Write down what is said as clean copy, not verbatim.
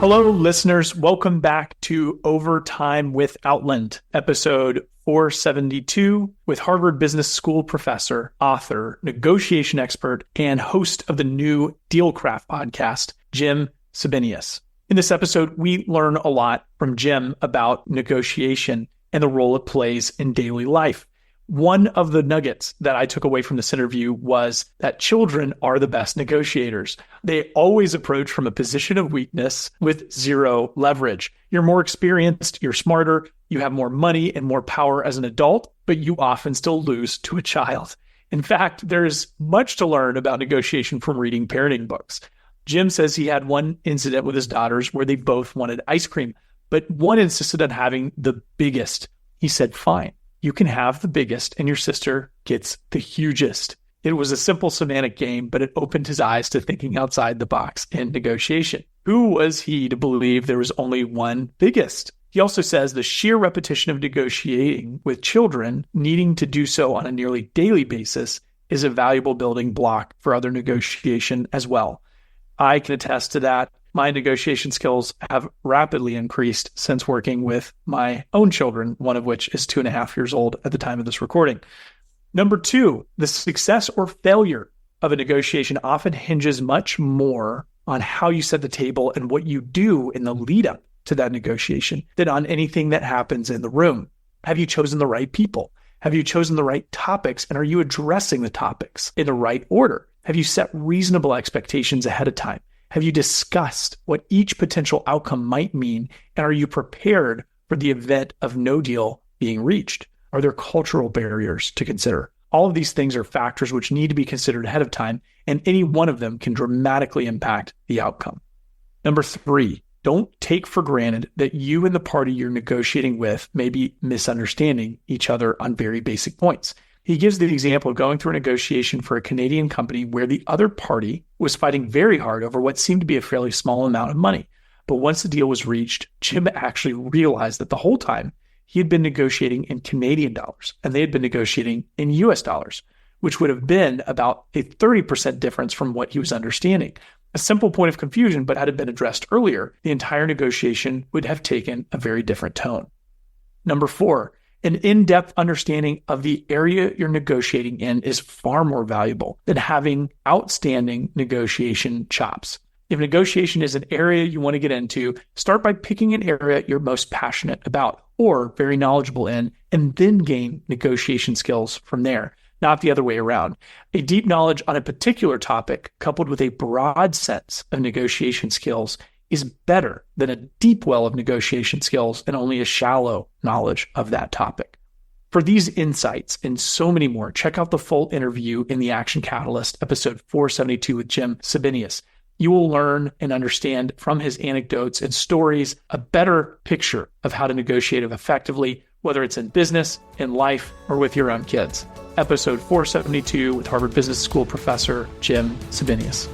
Hello, listeners. Welcome back to Overtime with Outland, episode 472, with Harvard Business School professor, author, negotiation expert, and host of the new Dealcraft podcast, Jim Sebenius. In this episode, we learn a lot from Jim about negotiation and the role it plays in daily life. One of the nuggets that I took away from this interview was that children are the best negotiators. They always approach from a position of weakness with zero leverage. You're more experienced, you're smarter, you have more money and more power as an adult, but you often still lose to a child. In fact, there's much to learn about negotiation from reading parenting books. Jim says he had one incident with his daughters where they both wanted ice cream, but one insisted on having the biggest. He said, fine. You can have the biggest and your sister gets the hugest. It was a simple semantic game, but it opened his eyes to thinking outside the box in negotiation. Who was he to believe there was only one biggest? He also says the sheer repetition of negotiating with children, needing to do so on a nearly daily basis, is a valuable building block for other negotiation as well. I can attest to that. My negotiation skills have rapidly increased since working with my own children, one of which is 2.5 years old at the time of this recording. Number two, the success or failure of a negotiation often hinges much more on how you set the table and what you do in the lead up to that negotiation than on anything that happens in the room. Have you chosen the right people? Have you chosen the right topics? And are you addressing the topics in the right order? Have you set reasonable expectations ahead of time? Have you discussed what each potential outcome might mean? And are you prepared for the event of no deal being reached? Are there cultural barriers to consider? All of these things are factors which need to be considered ahead of time, and any one of them can dramatically impact the outcome. Number three, don't take for granted that you and the party you're negotiating with may be misunderstanding each other on very basic points. He gives the example of going through a negotiation for a Canadian company where the other party was fighting very hard over what seemed to be a fairly small amount of money. But once the deal was reached, Jim actually realized that the whole time he had been negotiating in Canadian dollars and they had been negotiating in US dollars, which would have been about a 30% difference from what he was understanding. A simple point of confusion, but had it been addressed earlier, the entire negotiation would have taken a very different tone. Number four, an in-depth understanding of the area you're negotiating in is far more valuable than having outstanding negotiation chops. If negotiation is an area you want to get into, start by picking an area you're most passionate about or very knowledgeable in, and then gain negotiation skills from there, not the other way around. A deep knowledge on a particular topic coupled with a broad sense of negotiation skills is better than a deep well of negotiation skills and only a shallow knowledge of that topic. For these insights and so many more, check out the full interview in the Action Catalyst, episode 472 with Jim Sebenius. You will learn and understand from his anecdotes and stories a better picture of how to negotiate effectively, whether it's in business, in life, or with your own kids. Episode 472 with Harvard Business School professor Jim Sebenius.